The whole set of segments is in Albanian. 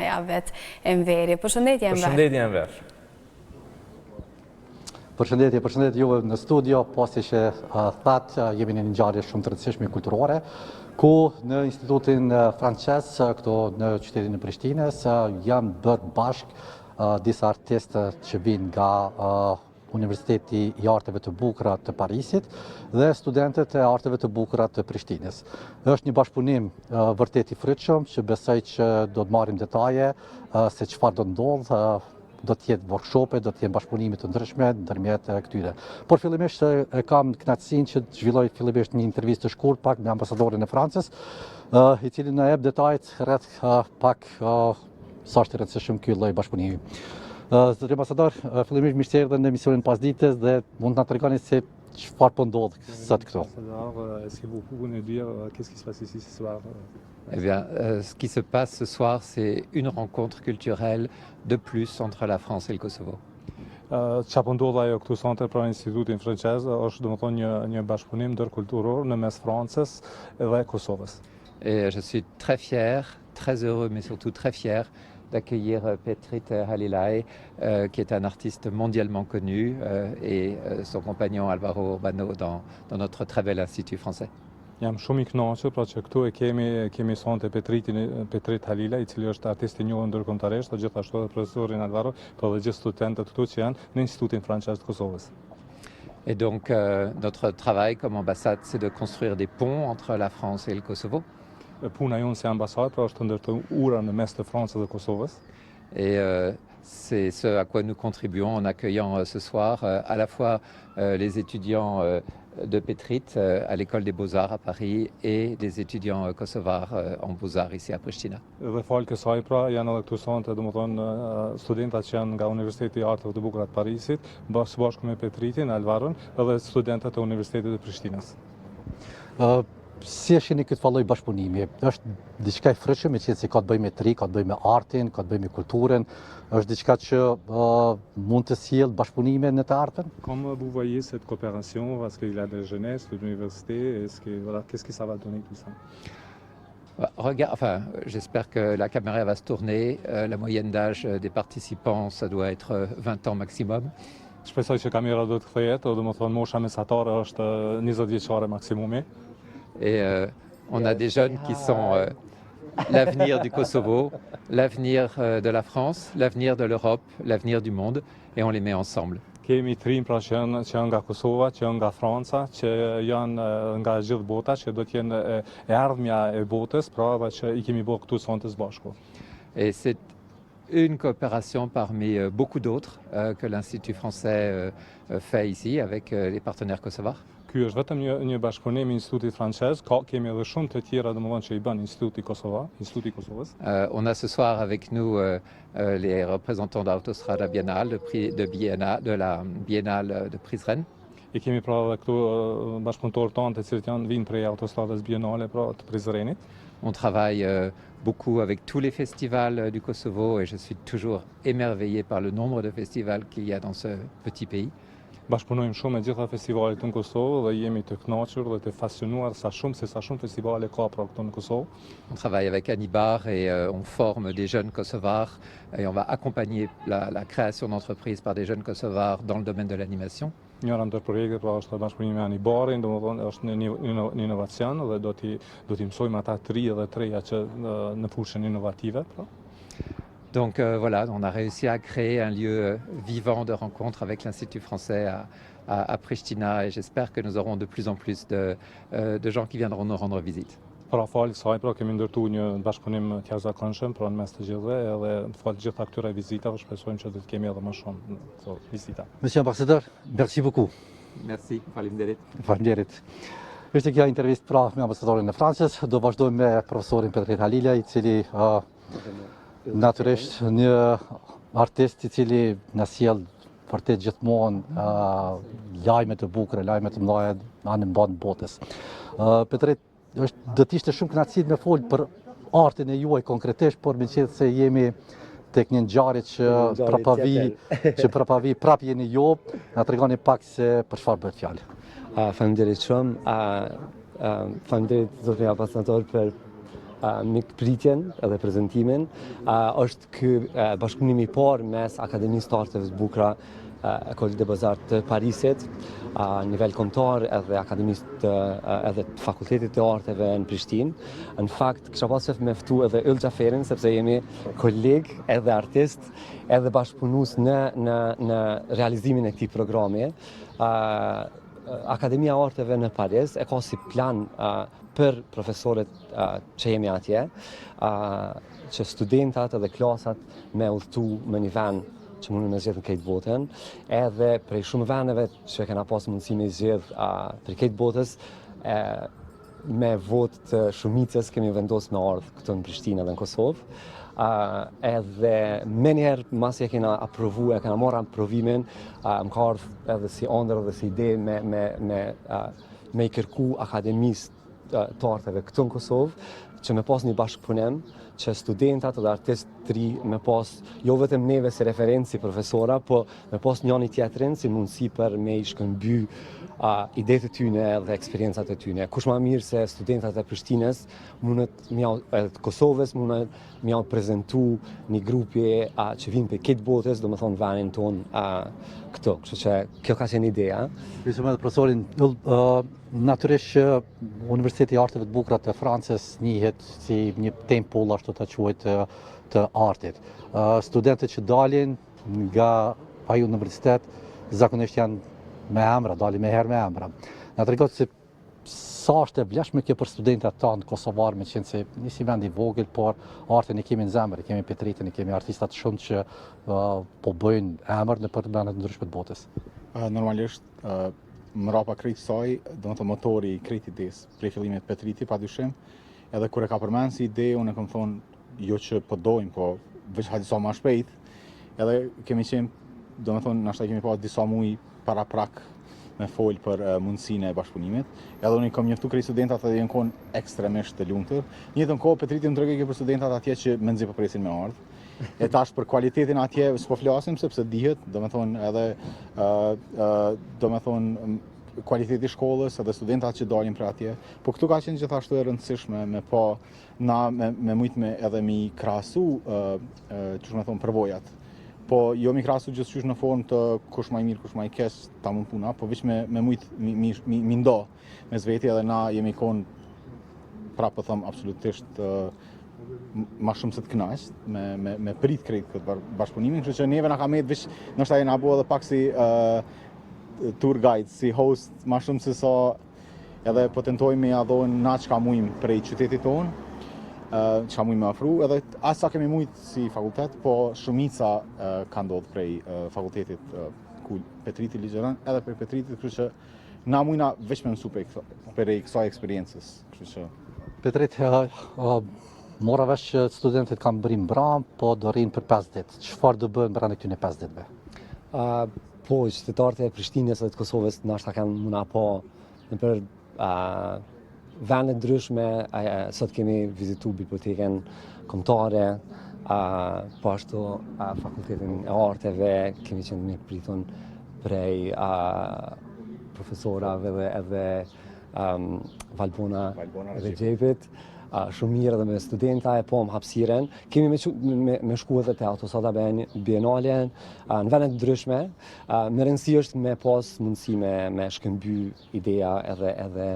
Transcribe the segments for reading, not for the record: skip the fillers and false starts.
Shqipëria vetë Enveri. Përshëndetje Enver. Përshëndetje Enver. Përshëndetje juve në studio, pasi që thatë jemi në një ngjarje shumë të rëndësishme kulturore, ku në Institutin Francez, këto në qytetin e Prishtinës, janë bërë bashkë disa artistë që vinë nga Universiteti i Arteve të Bukura të Parisit dhe studentët e Arteve të Bukura të Prishtinës. Është një bashkëpunim vërtet i frytshëm që besoj që do të marrim detaje se çfarë do ndodhë. Do të jetë workshope, do të jetë bashkëpunime të ndryshme ndërmjet këtyre. Por fillimisht kam kënaqësinë që të zhvilloj fillimisht një intervistë të shkurtër pak me ambasadorin e Francës, i cili na jep detajet rreth pak sa është i rëndësishëm ky lloj bashkëpunimi. Zotëri ambasador, fillimisht mirë se erdhën në emisionin Pasdites dhe mund të na tregoni se çfarë po ndodh sot këtu. Est-ce que vous pouvez nous dire qu'est-ce qui se passe ici ce soir? Eh bien, ce qui se passe ce soir, c'est une rencontre culturelle de plus entre la France et le Kosovo. Çfarë po ndodh ajo këtu sonte pra Institutin Francez është domethënë një bashkëpunim ndërkulturor në mes Francës dhe Kosovës. Et je suis très fier, très heureux, mais surtout très fier d'accueillir Petrit Halilaj, qui est un artiste mondialement connu, et son compagnon Alvaro Urbano dans notre très bel institut français. Jam shumë i kënaqur pra që këtu e kemi sonte Petrit Halilaj, i cili është artist i njohur ndërkombëtarisht, gjithashtu edhe profesorin Alvaro, por edhe gjithë studentët këtu që janë në Institutin Francez të Kosovës. Et donc notre travail comme ambassade, c'est de construire des ponts entre la France et le Kosovo. Puna jonë si ambasadë pra është të ndërtojmë ura në mes të Francës dhe Kosovës. Et c'est ce à quoi nous contribuons en accueillant ce soir à la fois les étudiants de Petrit à l'école des Beaux-Arts à Paris et des étudiants kosovars en Beaux-Arts ici à Prishtina. Dhe falë kësaj pra janë edhe këtu sonte domethënë studentat që janë nga Universiteti i Arteve të Bukura të Parisit, bashkë me Petritin, Alvaron, edhe studentët e Universitetit të Prishtinës. Si e shihni këtë lloj bashkëpunimi? Është diçka e frytshme, që se ka të bëjë me tri, ka të bëjë me artin, ka të bëjë me kulturën, është diçka që mund të sjellë bashkëpunime në të artën? Comment vous voyez cette coopération? Parce qu'il y a de jeunesse, de l'université, est-ce que voilà, qu'est-ce que ça va donner tout ça? Regarde, enfin, j'espère que la caméra va se tourner. La moyenne d'âge des participants, ça doit être 20 ans maximum. Shpresoj që kamera do të kthehet, domethënë mosha mesatare është 20 vjeçare maksimumi. Et on a des jeunes qui sont l'avenir du Kosovo, l'avenir de la France, l'avenir de l'Europe, l'avenir du monde, et on les met ensemble. Kemi trim pra që janë nga Kosova, që janë nga Franca, që janë nga gjithë bota, që do të jenë e ardhmja e botës, pra që i kemi bërë këtu sonte së bashku. Et c'est une coopération parmi beaucoup d'autres que l'Institut français fait ici avec les partenaires kosovars. Ky është vetëm një bashkëpunim i Institutit Francez, kemi edhe shumë të tjera domethënë që i bën Instituti i Kosovës. On a ce soir avec nous les représentants d'Autostrada Biennale, de la Biennale de Prizren. I kemi pra edhe këtu bashkëpunëtorë tanë të cilët vinë prej Autostradës Biennale pra të Prizrenit. On travaille beaucoup avec tous les festivals du Kosovo et je suis toujours émerveillé par le nombre de festivals qu'il y a dans ce petit pays. Bashkëpunojmë shumë me gjitha festivalet në Kosovë dhe jemi të kënaqur dhe të fascinuar sa shumë festivale ka pra këtu në Kosovë. On travaille avec Anibar et on forme des jeunes kosovars et on va accompagner la création d'entreprises par des jeunes kosovars dans le domaine de l'animation. Njëra ndër projekte pra është bashkëpunimi me Anibarin, domethënë është një inovacion dhe do t'i mësojmë ata të ri dhe të reja që në fushën inovative. Pra. Donc voilà, on a réussi à créer un lieu vivant de rencontre avec l'Institut français à Prishtina et j'espère que nous aurons de plus en plus de gens qui viendront nous rendre visite. Para falë kësaj pra kemi ndërtuar një bashkëpunim të jashtëzakonshëm pra në mes të gjithëve edhe falë gjitha këtyre vizitave shpresojmë që do të kemi edhe më shumë vizita. Monsieur ambassadeur, merci beaucoup. Merci, faleminderit. Faleminderit. Ishte kjo intervistë pra me ambasadorin e Francës, do vazhdojmë me profesorin Petrit Halilaj, i cili natyrisht një artist i cili na sjell vërtet gjithmonë lajme të bukura, lajme të mëdha anë mban botës. Petrit, do të ishte shumë kënaqësi me fol për artin e juaj konkretisht, por meqenëse se jemi tek një ngjarje që prapavi prap jeni ju, na tregoni pak se për çfarë bëhet fjalë. Faleminderit shumë. Faleminderit zotëri ambasador për mikpritjen edhe prezentimin, është ky bashkëpunimi i parë mes Akademisë të Arteve të Bukura École des Beaux-Arts të Parisit, nivel kombëtar edhe Akademisë edhe Fakultetit të Arteve në Prishtinë. Në fakt, kisha pasur me ftu edhe Yll Xhaferin, sepse jemi koleg edhe artist, edhe bashkëpunues në realizimin e këtij programi. Akademia e Arteve në Paris e ka si plan për profesorët që jemi atje, që studentat edhe klasat me udhëtu me një vend që mundën me zgjedh në këtë botën, edhe prej shumë vendeve që kena pas mundësi me zgjedh për këtë botës, me votë të shumicës kemi vendosur me ardhë këtu në Prishtinë edhe në Kosovë. Edhe me njerë masi e kena aprovu, e kena marrë aprovimin, më ka ardhë edhe si ëndër edhe si ide me i kërku Akademisë të Arteve këtu në Kosovë, që me pas një bashkëpunim, që studentat dhe artistë të ri me pas, jo vetëm neve si referenci profesora, po me pas njëri tjetrin si mundësi për me i shkëmby idetë të tyne dhe eksperiencat të tyne. Kush ma mirë se studentat e Prishtinës, edhe të Kosovës, mundet m'ja prezentu një grupje që vinë për këtë botës, do me thonë venin tonë këto. Kështu që kjo ka qenë ideja. Pyesëm edhe profesorin, natyrisht që Universiteti i Arteve të Bukura të Francës njihet si një templull ashtu ta quajt të artit. Studentët që dalin nga ai universitet zakonisht janë me emra, dalin me herë me emra. Na tregon se sa është e vlefshme kjo për studentët tanë kosovar, me qenë se nisi vend i vogël, por artin e kemi në zemër, kemi Petritën, kemi artistat shumë që po bëjnë emër në vende të ndryshme të botës. Normalisht mrapa krejt saj, do të thonë motori i krejt idesë, prej fillimit Petriti padyshim, edhe kur e ka përmendur si ide, unë kam thonë jo që po dojmë, po veç hajde sa më shpejt. Edhe kemi qenë, do të thonë, nashta kemi pas disa muaj para prak me fol për mundësinë e bashkëpunimit. Edhe unë kam njoftu krejt studentat edhe janë konë ekstremisht të lumtur. Në njëjtën kohë Petriti më tregoi për studentat atje që me nxjerr po presin me ardh. E tash për cilëtetin atje s'po flasim sepse dihet, domethënë edhe domethënë cilëteti i shkollës edhe studentat që dalin për atje. Po këtu ka qenë gjithashtu e rëndësishme me pa na me mujt edhe mi krahasu çu më thon përvojat. Po jo mi krahasu gjithçysh në formë të kush më i mirë, kush më i keq ta mund puna, po veç me mujt mi ndo mes veti edhe na jemi kon prapë them absolutisht ma shumë se të kënaqë me prit krejt këtë bashkëpunimin, kështu që neve na ka met veç ndoshta jena bo edhe pak si tour guide, si host, ma shumë se sa edhe po tentojmë me ja dhon na çka mujm prej qytetit tonë, çka mujm me ofru, edhe as sa kemi mujt si fakultet, po shumica ka ndodhur prej fakultetit Petriti Ligjëran, edhe prej Petritit, kështu që na mujna veç me mësu prej kësaj eksperiencës, kështu që Petrit, mora vesh që studentët kanë brim bram, po do rrinë për 5 ditë. Çfarë do bëhen brenda këtyre 5 ditëve? Po, qytetarët e Prishtinës dhe të Kosovës nashta kanë muna po në për vende ndryshme, sot kemi vizitu bibliotekën kombëtare, po ashtu Fakultetin e Arteve, kemi qenë me pritun prej profesorave edhe Valbona edhe Gjepit, shumë mirë edhe me studenta e po më hapësiren. Kemi me shku edhe te Autostrada Bienale në vende të ndryshme. Me rëndësi është me pas mundësi me shkëmby ideja edhe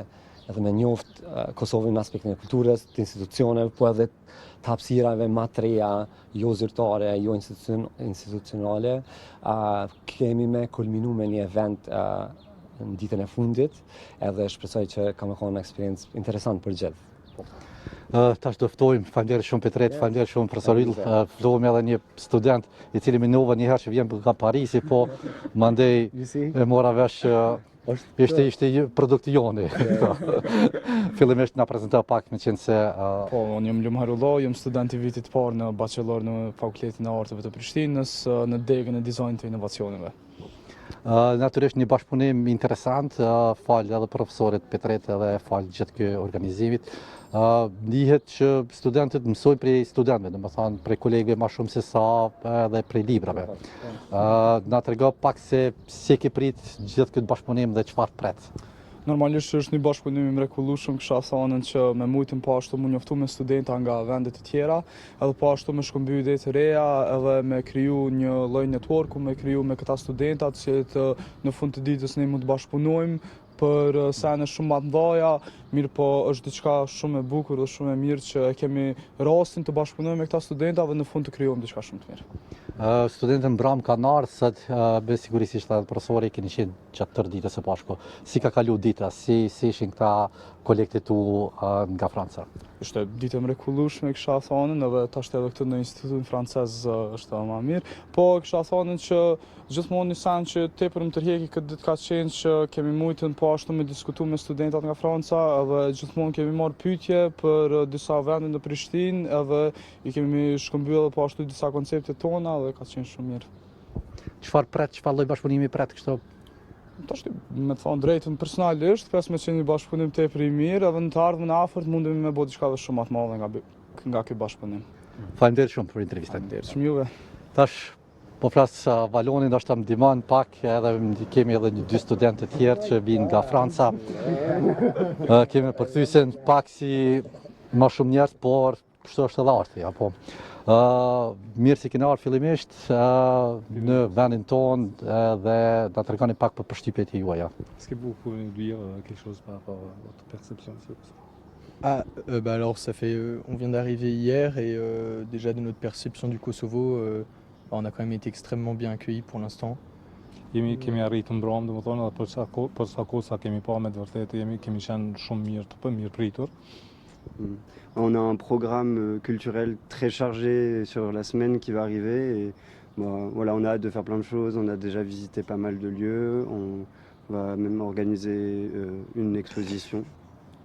me njoft Kosovën në aspektin e kulturës, të institucioneve, po edhe të hapësirave ma të reja, jo zyrtare, jo institucionale. Kemi me kulminu me një event në ditën e fundit, edhe shpresoj që ka me konë eksperiencë interesant për gjithë. Tash do ftojmë, faleminderit shumë Petrit, faleminderit shumë profesor Yll, ftojmë edhe një student i cili më njohë një herë që vjen nga Parisi, po mandej e mora vesh ishte produkti joni. Fillimisht na prezantoi pak me qenë se po, unë jam Lum Harullah, jam student i vitit parë në bachelor në Fakultetin e Arteve të Prishtinës, në degën e dizajnit të inovacioneve. Natyrisht një bashkëpunim interesant, fal edhe profesorit Petrit edhe fal gjithë ky organizimit. Dihet që studentët mësojnë prej studentëve, domethënë prej kolegëve më shumë se sa edhe prej librave. Na trego pak se si ke prit gjithë këtë bashkëpunim dhe çfarë pret. Normalisht është një bashkëpunim i mrekullueshëm, kisha thënë që me mujtën po ashtu më njoftu me studenta nga vende të tjera, edhe po ashtu me shkëmbyer ide të reja, edhe me kriju një lloj networku, me kriju me këta studentat që në fund të ditës ne mund të bashkëpunojmë për sene shumë më të mëdha, mirë po është diçka shumë e bukur dhe shumë e mirë që kemi rastin të bashkëpunojmë me këta studenta dhe në fund të krijojmë diçka shumë të mirë. Studentën Bram kanë ardhur sot me sigurisht edhe profesori keni qenë gjatë tërë ditës së bashku. Si ka kalu dita, si ishin këta kolektet tu nga Franca? Ishte ditë e mrekullueshme, kisha thënë, edhe tash edhe këtu në institutin francez është më mirë, po kisha thënë që gjithmonë një sen që tepër më tërheqi këtë ditë ka qenë që kemi mujtën po ashtu me diskutu me studentat nga Franca, edhe gjithmonë kemi marrë pyetje për disa vende në Prishtinë, edhe i kemi shkëmbyer po ashtu disa koncepte tona dhe ka qenë shumë mirë. Çfarë lloj bashkëpunimi pret kështu? Tash me të thonë drejtën personalisht, pres me qenë një bashkëpunim tepër i mirë, edhe në të ardhmen afërt mundemi me bëj diçka shumë më të madhe nga ky bashkëpunim. Faleminderit shumë për intervistën. Faleminderit shumë juve. Tash po flas Valoni, ndoshta më ndihmon pak, edhe kemi edhe dy studentë të tjerë që vinë nga Franca. Kemi përkthyesen pak si më shumë njerëz, por kështu është edhe arti, apo. Mirë si keni ardhur fillimisht në vendin tonë dhe na tregoni pak për përshtypjet e juaja. Est-ce que vous pouvez nous dire quelque chose par rapport à votre perception ici? Alors on vient d'arriver hier et déjà de notre perception du Kosovo, on a quand même été extrêmement bien accueillis pour l'instant. Kemi arritur mbrëm, domethënë edhe për sa kohë sa kemi pa me të vërtetë kemi qenë shumë mirë pritur. On a un programme culturel très chargé sur la semaine qui va arriver et voilà, on a hâte de faire plein de choses, on a déjà visité pas mal de lieux, on va même organiser une exposition.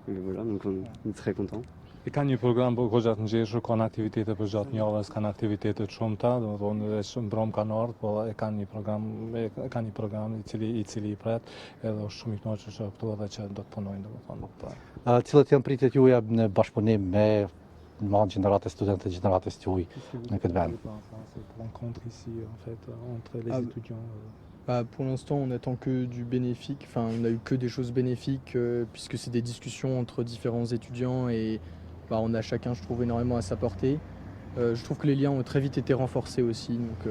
Et voilà, donc on est très contents. E kanë një program për gjatë ngjeshur, kanë aktivitete për gjatë javës, kanë aktivitete të shumta, domethënë shumë mbrëm kanë ardhur, po e kanë një program i cili i pret, edhe është shumë i kënaqur që këtu edhe që do të punojnë domethënë. Cilat janë pritjet juaja në bashkëpunim me gjeneratën e studentëve, gjeneratës tuaj në këtë vend? Rencontre ici en fait entre les étudiants. Pour l'instant, on n'attend que du bénéfique. Enfin, on n'a eu que des choses bénéfiques puisque c'est des discussions entre différents étudiants et on a chacun, je trouve, énormément à s'apporter. Je trouve que les liens ont très vite été renforcés aussi. Donc,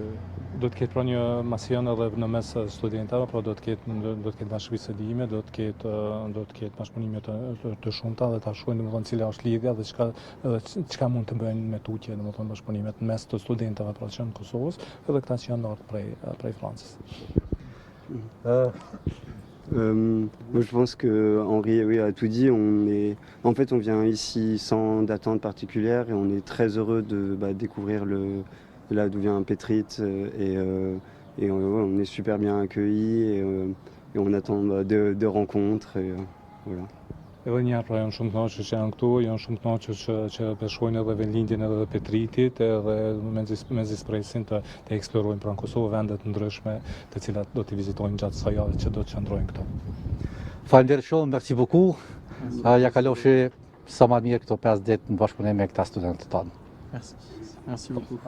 do të ketë pra një masion edhe në mes studentave, pra do të ketë bashkëbisedime, do të ketë bashkëpunime të shumta dhe ta shohim domethënë cila është lidhja dhe çka mund të bëjnë me tutje domethënë bashkëpunimet mes të studentave pra që në Kosovës edhe këta që janë ardhur prej Francës. Moi, je pense que Henri a tout dit. En fait, on vient ici sans attente particulière et on est très heureux de découvrir là d'où vient Petrit et on est super bien accueillis et on attend de rencontres et voilà. Edhe një pra janë shumë të kënaqur që janë këtu, janë shumë të kënaqur që beshojnë edhe vendlindjen edhe Petritit edhe me zispresin të eksplorojnë pranë Kosovë vende të ndryshme të cilat do t'i vizitojnë gjatë kësaj jave që do të qëndrojnë këtu. Faleminderit shumë, merci beaucoup. Ja kalofshi sa më mirë këto 5 ditë në bashkëpunim me këta studentë tanë. merci beaucoup.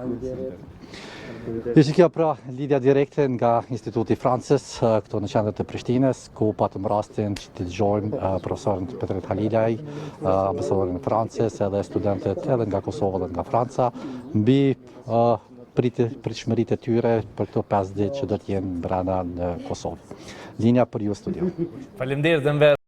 Ishte kjo pra lidhja direkte nga Instituti Francës këtu në qendër të Prishtinës, ku patëm rastin që të dëgjojmë profesorin Petrit Halilaj, ambasadorin e Francës, edhe studentët edhe nga Kosova dhe nga Franca, mbi pritshmëritë e tyre për këto 5 ditë që do të jenë brenda në Kosovë. Linja për ju studio. Faleminderit.